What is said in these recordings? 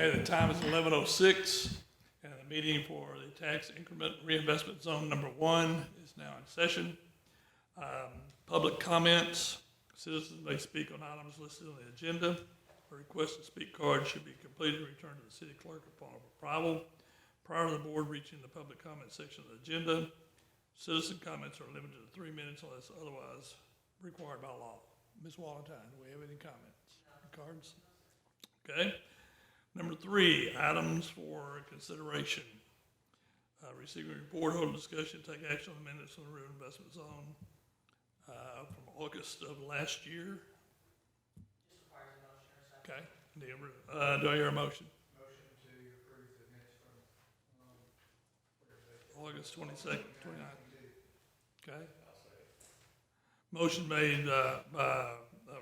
Okay, the time is 11:06, and the meeting for the tax increment reinvestment zone number 1 is now in session. Public comments. Citizens may speak on items listed on the agenda. A request to speak card should be completed and returned to the city clerk upon arrival. Prior to the board reaching the public comment section of the agenda, citizen comments are limited to 3 minutes unless otherwise required by law. Ms. Wallenstein, do we have any comments? Cards? Okay. Number 3, items for consideration. Receiving a report, hold a discussion, take action on the minutes on the reinvestment zone from August of last year. Just requires a motion or second. Okay. Do I hear a motion? Motion to approve the minutes from, August 22nd, 29th. Okay. Motion made by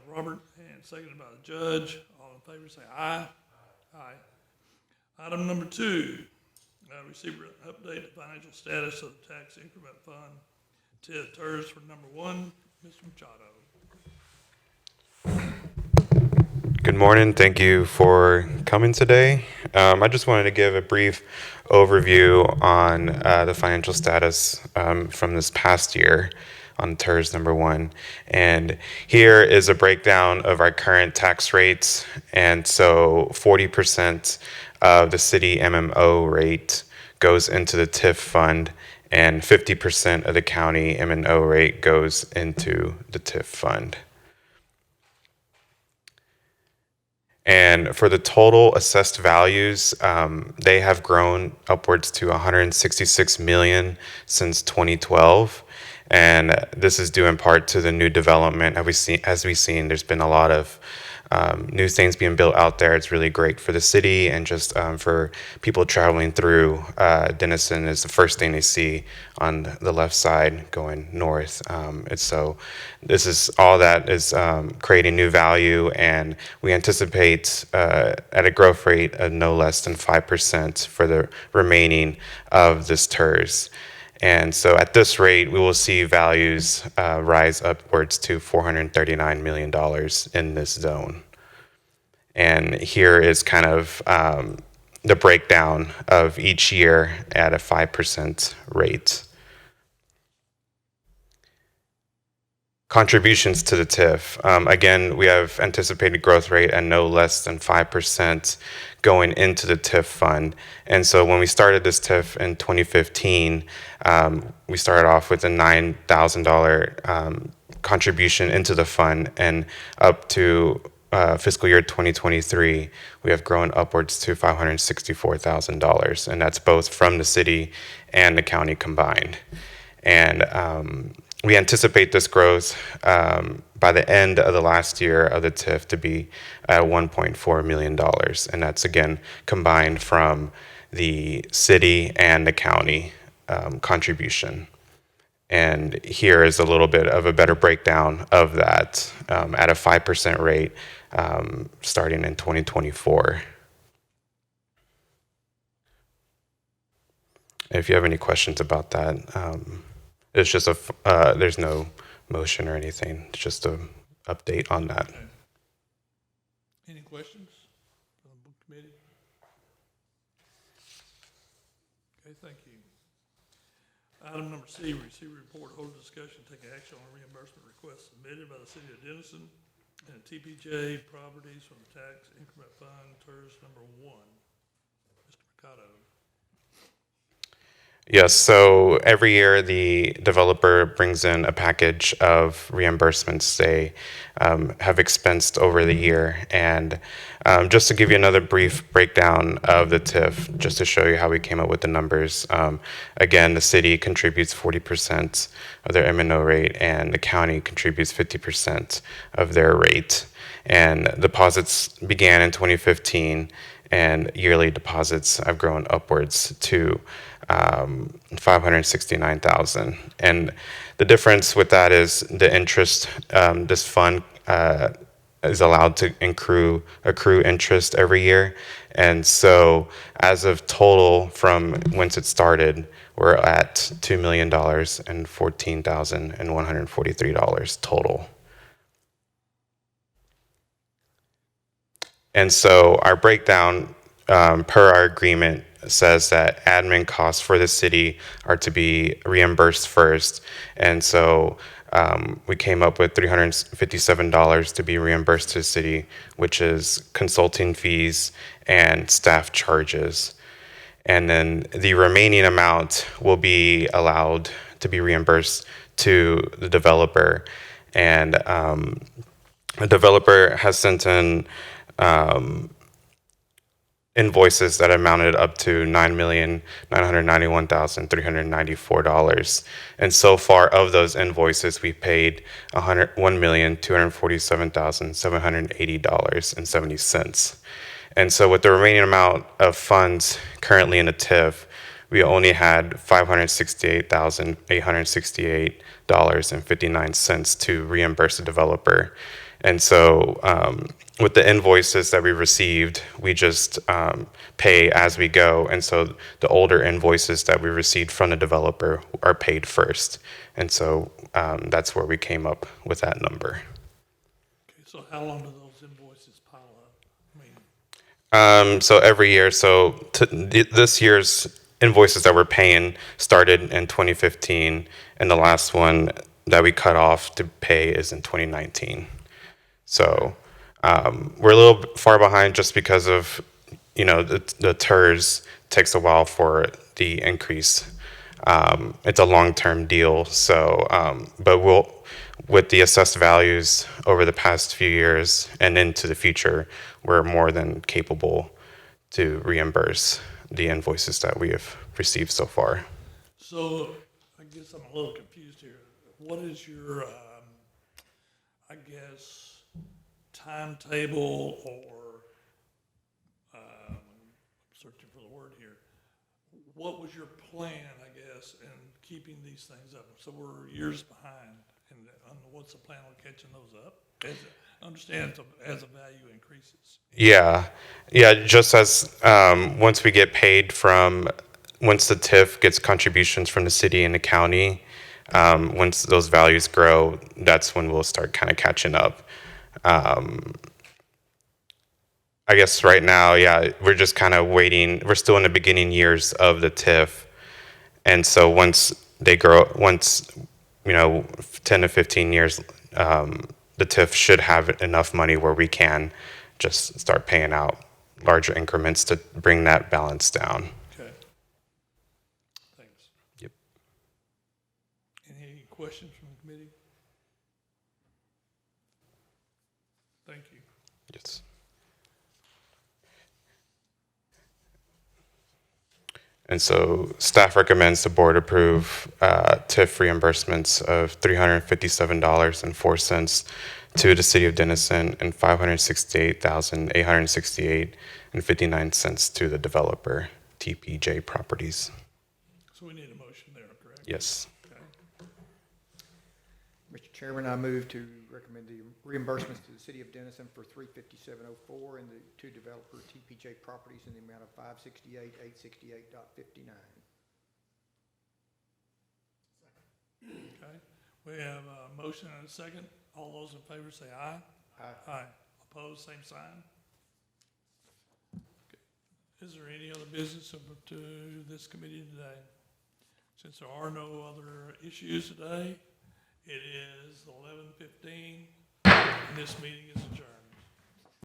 Robert and seconded by the judge. All in favor say aye. Aye. Item number 2, receive an update the financial status of the tax increment fund. TERS for number 1, Mr. Machado. Good morning. Thank you for coming today. I just wanted to give a brief overview on the financial status from this past year on TERS number 1. And here is a breakdown of our current tax rates. And so 40% of the city MMO rate goes into the TIF fund, and 50% of the county M&O rate goes into the TIF fund. And for the total assessed values, they have grown upwards to $166 million since 2012. And this is due in part to the new development. As we've seen, there's been a lot of new things being built out there. It's really great for the city, and just for people traveling through Denison is the first thing they see on the left side going north. So this is all that is creating new value, and we anticipate at a growth rate of no less than 5% for the remaining of this TERS. And so at this rate, we will see values rise upwards to $439 million in this zone. And here is kind of the breakdown of each year at a 5% rate. Contributions to the TIF. Again, we have anticipated growth rate at no less than 5% going into the TIF fund. And so when we started this TIF in 2015, we started off with a $9,000 contribution into the fund, and up to fiscal year 2023, we have grown upwards to $564,000, and that's both from the city and the county combined. And we anticipate this growth by the end of the last year of the TIF to be at $1.4 million. And that's, again, combined from the city and the county contribution. And here is a little bit of a better breakdown of that at a 5% rate starting in 2024. If you have any questions about that, it's just there's no motion or anything. It's just an update on that. Okay. Any questions from the committee? Okay, thank you. Item number C, receive a report, hold a discussion, take action on a reimbursement request submitted by the city of Denison and TPJ Properties from the Tax Increment Fund, TERS number 1. Mr. Mercado. Yes, so every year the developer brings in a package of reimbursements they have expensed over the year. And just to give you another brief breakdown of the TIF, just to show you how we came up with the numbers. Again, the city contributes 40% of their M&O rate, and the county contributes 50% of their rate. And deposits began in 2015, and yearly deposits have grown upwards to $569,000. And the difference with that is the interest. This fund is allowed to accrue interest every year. And so as of total from once it started, we're at $2,014,143 total. And so our breakdown per our agreement, says that admin costs for the city are to be reimbursed first. And so we came up with $357 to be reimbursed to the city, which is consulting fees and staff charges. And then the remaining amount will be allowed to be reimbursed to the developer. And the developer has sent in invoices that amounted up to $9,991,394. And so far of those invoices, we paid $1,247,780.70. And so with the remaining amount of funds currently in the TIF, we only had $568,868.59 to reimburse the developer. And so with the invoices that we received, we just pay as we go. And so the older invoices that we received from the developer are paid first. And so that's where we came up with that number. Okay, so how long do those invoices pile up? So every year, this year's invoices that we're paying started in 2015, and the last one that we cut off to pay is in 2019. So we're a little far behind just because of, the TERS takes a while for the increase. It's a long-term deal. So, but with the assessed values over the past few years and into the future, we're more than capable to reimburse the invoices that we have received so far. So I guess I'm a little confused here. What is your, timetable or, I'm searching for the word here. What was your plan, I guess, in keeping these things up? So we're years behind, and what's the plan on catching those up? Understand as the value increases. Yeah, just as once we get paid once the TIF gets contributions from the city and the county, once those values grow, that's when we'll start kind of catching up. I guess right now, we're just kind of waiting. We're still in the beginning years of the TIF. And so once they grow, 10 to 15 years, the TIF should have enough money where we can just start paying out larger increments to bring that balance down. Okay. Thanks. Yep. Any questions from the committee? Thank you. Yes. And so staff recommends the board approve TIF reimbursements of $357.04 to the city of Denison and $568,868.59 to the developer, TPJ Properties. So we need a motion there, correct? Yes. Okay. Mr. Chairman, I move to recommend the reimbursements to the city of Denison for $357.04 and the to developer TPJ Properties in the amount of $568,868.59. Okay. We have a motion and a second. All those in favor say aye. Aye. Aye. Opposed, same sign. Okay. Is there any other business to this committee today? Since there are no other issues today, it is 11:15, and this meeting